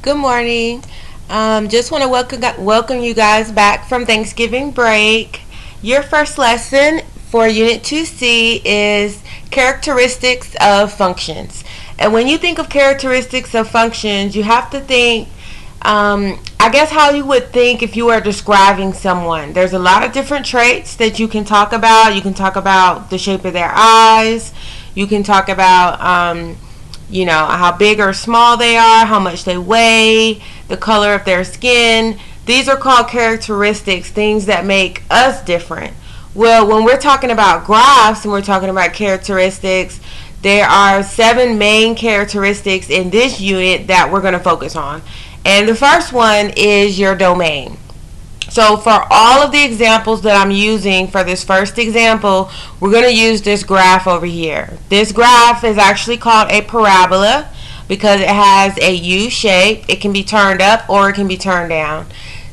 Good morning. Just want to welcome you guys back from Thanksgiving break. Your first lesson for Unit 2C is characteristics of functions. And when you think of characteristics of functions, you have to think, I guess, how you would think if you were describing someone. There's a lot of different traits that you can talk about. You can talk about the shape of their eyes. You can talk about how big or small they are, how much they weigh, the color of their skin. These are called characteristics, things that make us different. Well, when we're talking about graphs and we're talking about characteristics, there are 7 main characteristics in this unit that we're going to focus on. And the first one is your domain. So for all of the examples that I'm using for this first example, we're going to use this graph over here. This graph is actually called a parabola because it has a U shape. It can be turned up or it can be turned down.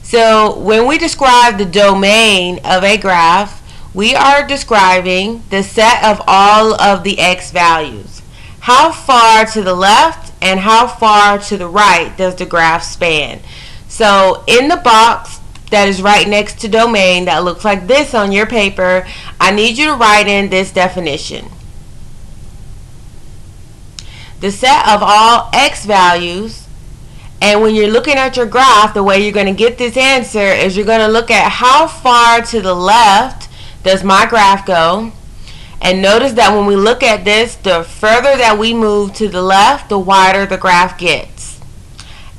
So when we describe the domain of a graph, we are describing the set of all of the x values. How far to the left and how far to the right does the graph span? So in the box that is right next to domain that looks like this on your paper, I need you to write in this definition. The set of all x values, and when you're looking at your graph, the way you're going to get this answer is you're going to look at how far to the left does my graph go. And notice that when we look at this, the further that we move to the left, the wider the graph gets.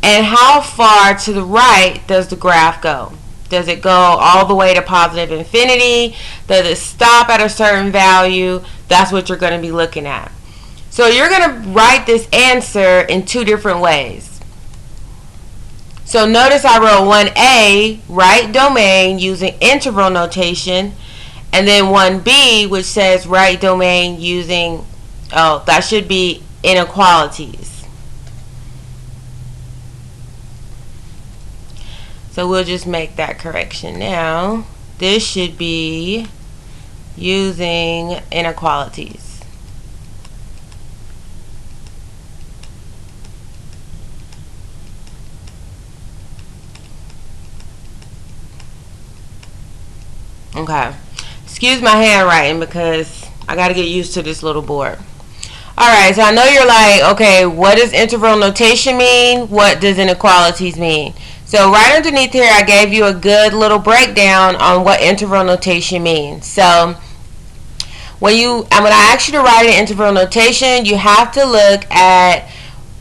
And how far to the right does the graph go? Does it go all the way to positive infinity? Does it stop at a certain value? That's what you're going to be looking at. So you're going to write this answer in 2 different ways. So notice I wrote 1A, write domain using interval notation, and then 1B, which says write domain using, that should be inequalities. So we'll just make that correction now. This should be using inequalities. Okay. Excuse my handwriting because I got to get used to this little board. Alright, so I know you're like, okay, what does interval notation mean? What does inequalities mean? So right underneath here, I gave you a good little breakdown on what interval notation means. So when I ask you to write an interval notation, you have to look at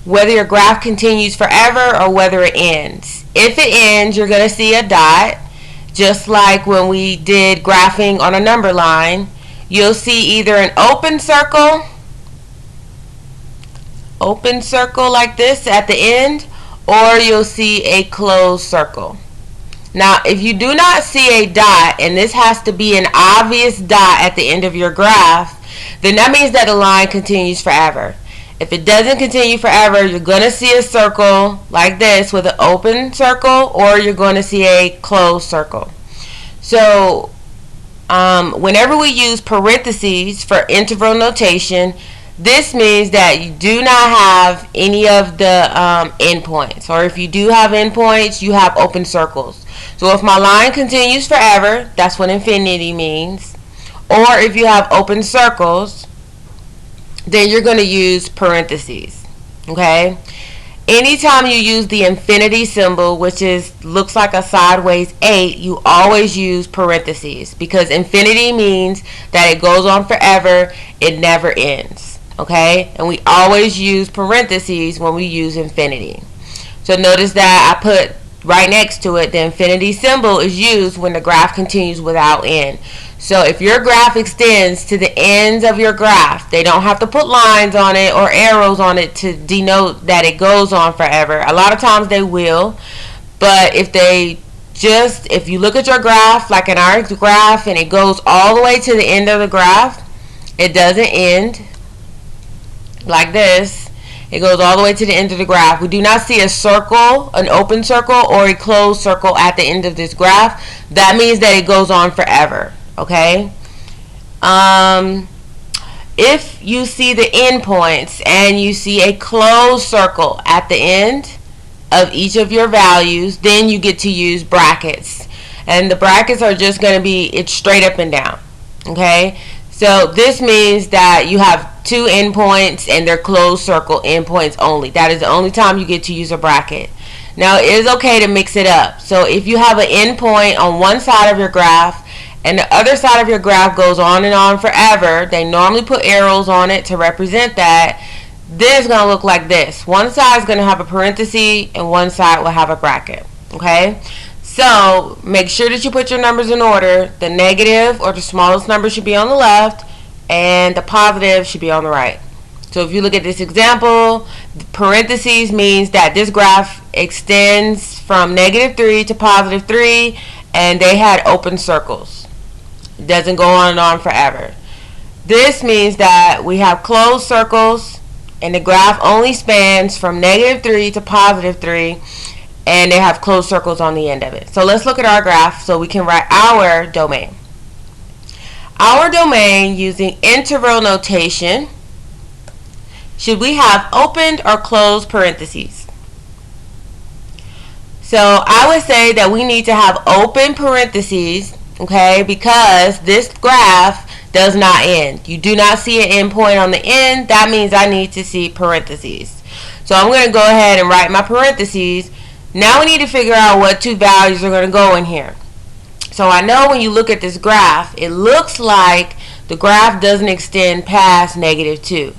whether your graph continues forever or whether it ends. If it ends, you're going to see a dot, just like when we did graphing on a number line. You'll see either an open circle like this at the end, or you'll see a closed circle. Now, if you do not see a dot, and this has to be an obvious dot at the end of your graph, then that means that the line continues forever. If it doesn't continue forever, you're going to see a circle like this with an open circle, or you're going to see a closed circle. So whenever we use parentheses for interval notation, this means that you do not have any of the endpoints, or if you do have endpoints, you have open circles. So if my line continues forever, that's what infinity means. Or if you have open circles, then you're going to use parentheses. Okay? Anytime you use the infinity symbol, which looks like a sideways 8, you always use parentheses, because infinity means that it goes on forever, it never ends. Okay, and we always use parentheses when we use infinity. So notice that I put right next to it, the infinity symbol is used when the graph continues without end. So if your graph extends to the ends of your graph, they don't have to put lines on it or arrows on it to denote that it goes on forever. A lot of times they will, but if you look at your graph, like in our graph, and it goes all the way to the end of the graph, it doesn't end like this. It goes all the way to the end of the graph. We do not see a circle, an open circle, or a closed circle at the end of this graph. That means that it goes on forever. Okay? If you see the endpoints and you see a closed circle at the end, of each of your values, then you get to use brackets. And the brackets are just going to be, it's straight up and down. Okay? So this means that you have two endpoints and they're closed circle endpoints only. That is the only time you get to use a bracket. Now, it is okay to mix it up. So if you have an endpoint on one side of your graph and the other side of your graph goes on and on forever, they normally put arrows on it to represent that. Then it's going to look like this. One side is going to have a parenthesis and one side will have a bracket. Okay? So make sure that you put your numbers in order. The negative or the smallest number should be on the left and the positive should be on the right. So if you look at this example, parentheses means that this graph extends from -3 to +3 and they had open circles. It doesn't go on and on forever. This means that we have closed circles and the graph only spans from -3 to +3 and they have closed circles on the end of it. So let's look at our graph so we can write our domain. Our domain using interval notation, should we have opened or closed parentheses? So I would say that we need to have open parentheses, okay, because this graph does not end. You do not see an endpoint on the end. That means I need to see parentheses. So I'm going to go ahead and write my parentheses. Now we need to figure out what two values are going to go in here. So I know when you look at this graph, it looks like the graph doesn't extend past -2.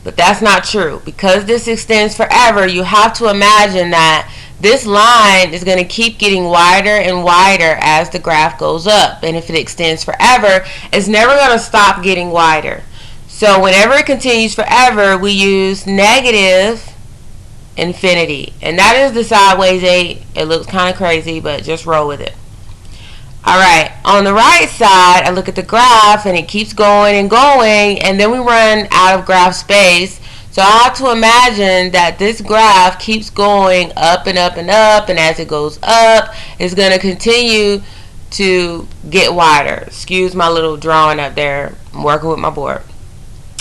But that's not true. Because this extends forever, you have to imagine that this line is going to keep getting wider and wider as the graph goes up. And if it extends forever, it's never going to stop getting wider. So whenever it continues forever, we use negative infinity. And that is the sideways 8. It looks kind of crazy, but just roll with it. Alright, on the right side, I look at the graph and it keeps going and going, and then we run out of graph space. So I have to imagine that this graph keeps going up and up and up, and as it goes up, it's going to continue to get wider. Excuse my little drawing up there. I'm working with my board.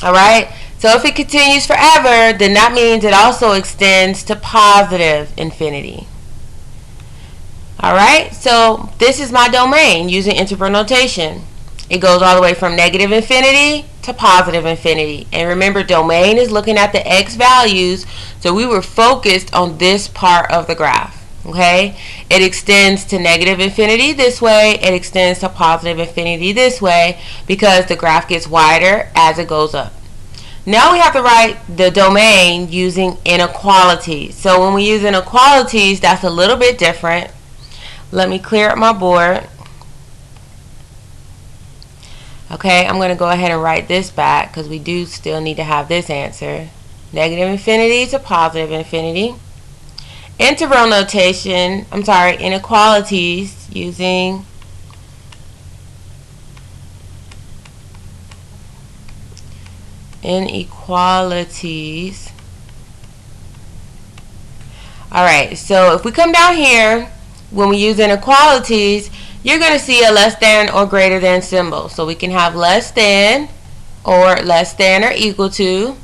Alright, so if it continues forever, then that means it also extends to positive infinity. Alright, so this is my domain using interval notation. It goes all the way from negative infinity to positive infinity. And remember, domain is looking at the x values, so we were focused on this part of the graph. Okay, it extends to negative infinity this way, it extends to positive infinity this way, because the graph gets wider as it goes up. Now we have to write the domain using inequalities. So when we use inequalities, that's a little bit different. Let me clear up my board. Okay, I'm going to go ahead and write this back because we do still need to have this answer. Negative infinity to positive infinity. Interval notation, inequalities using inequalities. Alright, so if we come down here, when we use inequalities, you're going to see a less than or greater than symbol. So we can have less than or equal to.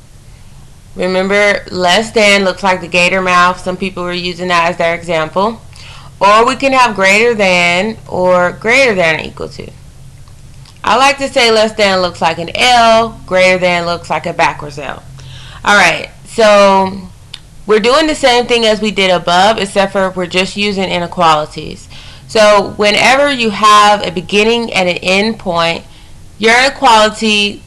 Remember, less than looks like the gator mouth. Some people were using that as their example. Or we can have greater than or greater than or equal to. I like to say less than looks like an L, greater than looks like a backwards L. Alright, so we're doing the same thing as we did above, except for we're just using inequalities. So whenever you have a beginning and an end point, your inequality,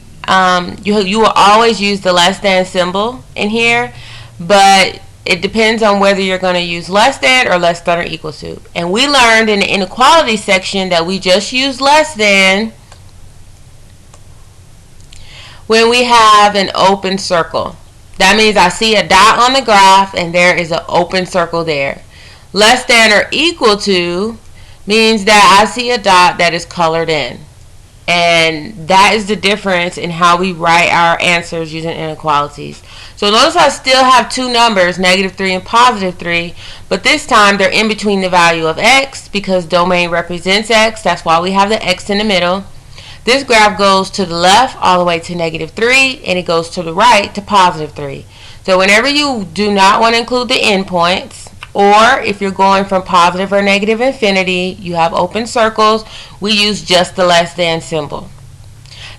you will always use the less than symbol in here, but it depends on whether you're going to use less than or less than or equal to. And we learned in the inequality section that we just use less than when we have an open circle. That means I see a dot on the graph and there is an open circle there. Less than or equal to means that I see a dot that is colored in. And that is the difference in how we write our answers using inequalities. So notice I still have two numbers, -3 and +3, but this time they're in between the value of x because domain represents x. That's why we have the x in the middle. This graph goes to the left all the way to -3, and it goes to the right to +3. So whenever you do not want to include the endpoints, Or if you're going from positive or negative infinity, you have open circles, we use just the less than symbol.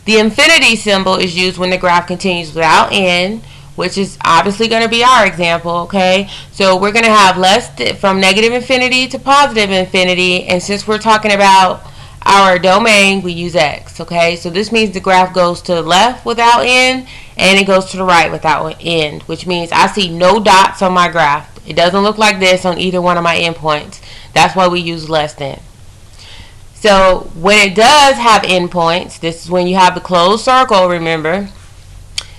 The infinity symbol is used when the graph continues without end, which is obviously going to be our example, okay? So we're going to have from negative infinity to positive infinity, and since we're talking about our domain, we use x, okay? So this means the graph goes to the left without end, and it goes to the right without end, which means I see no dots on my graph. It doesn't look like this on either one of my endpoints. That's why we use less than. So when it does have endpoints, this is when you have the closed circle, remember,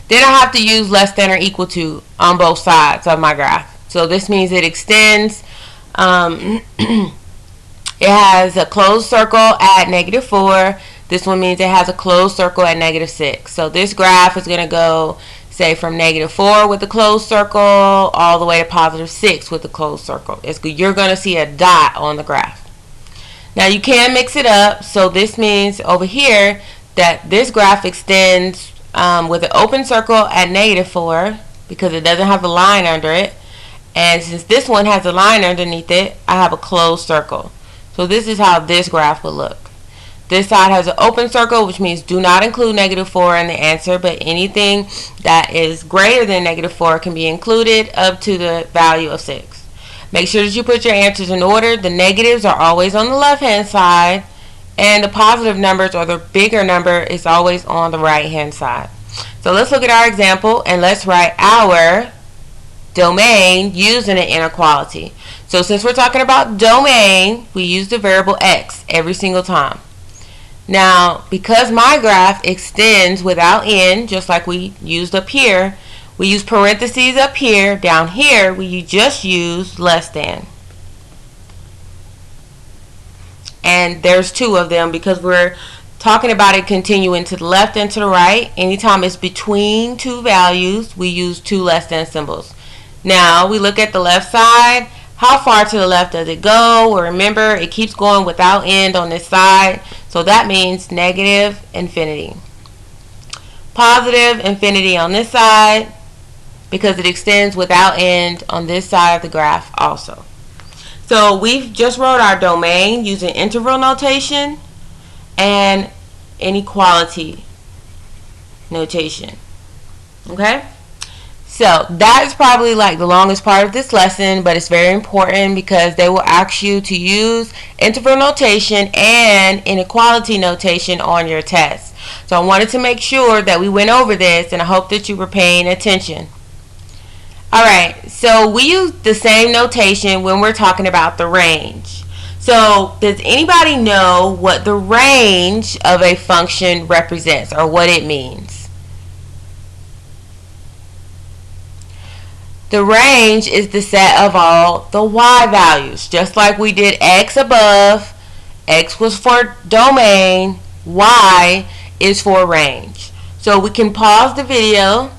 then I have to use less than or equal to on both sides of my graph. So this means it extends, it has a closed circle at -4. This one means it has a closed circle at -6. So this graph is going to go, say, from -4 with the closed circle all the way to +6 with the closed circle. You're going to see a dot on the graph. Now you can mix it up, so this means over here that this graph extends with an open circle at -4 because it doesn't have a line under it, and since this one has a line underneath it, I have a closed circle. So this is how this graph would look. This side has an open circle, which means do not include -4 in the answer, but anything that is greater than -4 can be included up to the value of 6. Make sure that you put your answers in order. The negatives are always on the left-hand side, and the positive numbers, or the bigger number, is always on the right-hand side. So let's look at our example, and let's write our domain using an inequality. So since we're talking about domain, we use the variable x every single time. Now, because my graph extends without end, just like we used up here, we use parentheses up here. Down here, we just use less than. And there's two of them because we're talking about it continuing to the left and to the right. Anytime it's between two values, we use two less than symbols. Now, we look at the left side. How far to the left does it go? Well, remember, it keeps going without end on this side. So that means negative infinity. Positive infinity on this side, because it extends without end on this side of the graph also. So we've just wrote our domain using interval notation and inequality notation. Okay? So that is probably like the longest part of this lesson, but it's very important because they will ask you to use interval notation and inequality notation on your test. So I wanted to make sure that we went over this, and I hope that you were paying attention. Alright, so we use the same notation when we're talking about the range. So does anybody know what the range of a function represents or what it means? The range is the set of all the y values. Just like we did x above, x was for domain, y is for range. So we can pause the video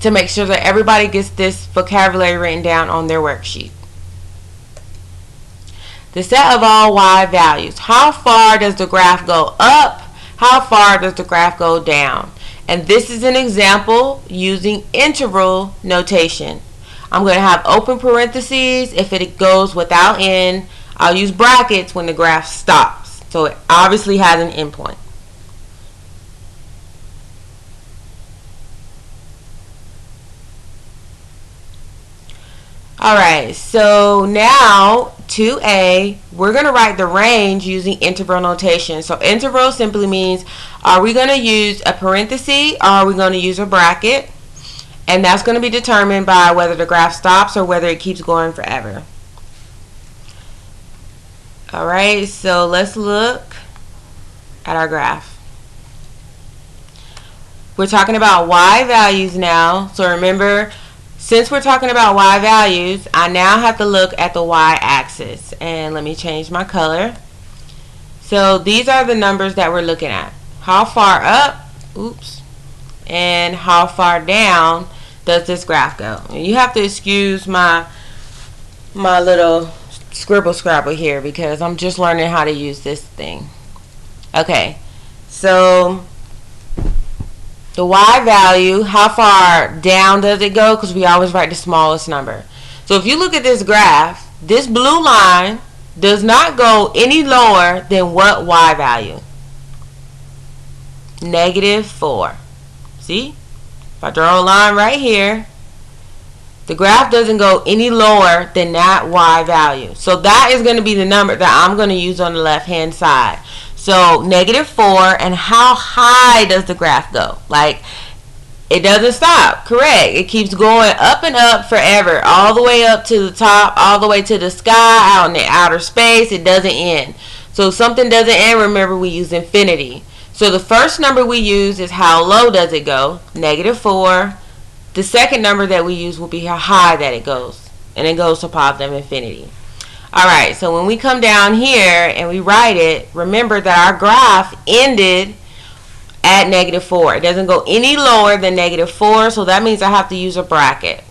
to make sure that everybody gets this vocabulary written down on their worksheet. The set of all y values. How far does the graph go up? How far does the graph go down? And this is an example using interval notation. I'm going to have open parentheses if it goes without end. I'll use brackets when the graph stops. So it obviously has an endpoint. Alright, so now 2a, we're going to write the range using interval notation. So interval simply means, are we going to use a parenthesis or are we going to use a bracket? And that's going to be determined by whether the graph stops or whether it keeps going forever. Alright, so let's look at our graph. We're talking about y values now. So remember, since we're talking about y values, I now have to look at the y-axis. And let me change my color. So these are the numbers that we're looking at. How far up, and how far down does this graph go? And you have to excuse my little scrabble here because I'm just learning how to use this thing. Okay, so the y value, how far down does it go? Because we always write the smallest number. So if you look at this graph, this blue line does not go any lower than what y value? -4. See? If I draw a line right here, the graph doesn't go any lower than that y value. So that is going to be the number that I'm going to use on the left hand side. So -4, and how high does the graph go? Like, it doesn't stop, correct. It keeps going up and up forever, all the way up to the top, all the way to the sky, out in the outer space. It doesn't end. So if something doesn't end, remember we use infinity. So the first number we use is how low does it go, -4. The second number that we use will be how high that it goes, and it goes to positive infinity. Alright, so when we come down here and we write it, remember that our graph ended at -4. It doesn't go any lower than -4, so that means I have to use a bracket.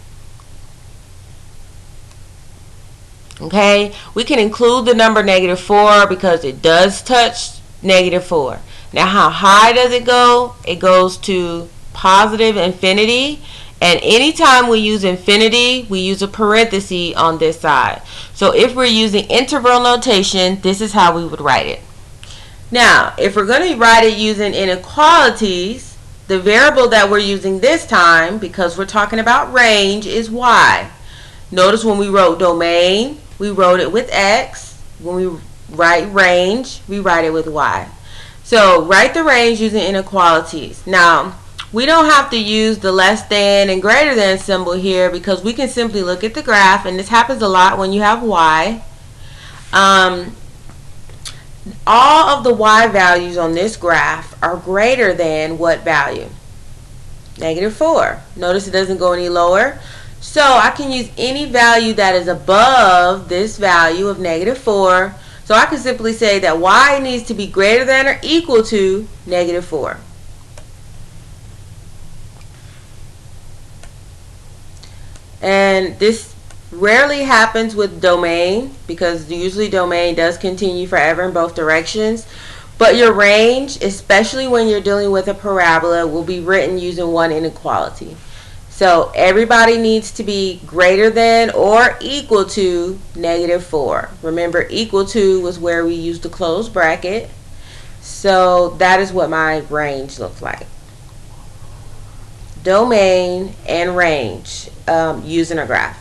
Okay, we can include the number -4 because it does touch -4. Now, how high does it go? It goes to positive infinity, and anytime we use infinity, we use a parenthesis on this side. So if we're using interval notation, this is how we would write it. Now, if we're going to write it using inequalities, the variable that we're using this time, because we're talking about range, is y. Notice when we wrote domain, we wrote it with x. When we write range, we write it with y. So write the range using inequalities. Now, we don't have to use the less than and greater than symbol here because we can simply look at the graph, and this happens a lot when you have y. All of the y values on this graph are greater than what value? -4. Notice it doesn't go any lower. So I can use any value that is above this value of -4. So I can simply say that y needs to be greater than or equal to -4. And this rarely happens with domain because usually domain does continue forever in both directions. But your range, especially when you're dealing with a parabola, will be written using one inequality. So everybody needs to be greater than or equal to -4. Remember, equal to was where we used the closed bracket. So that is what my range looks like. Domain and range using a graph.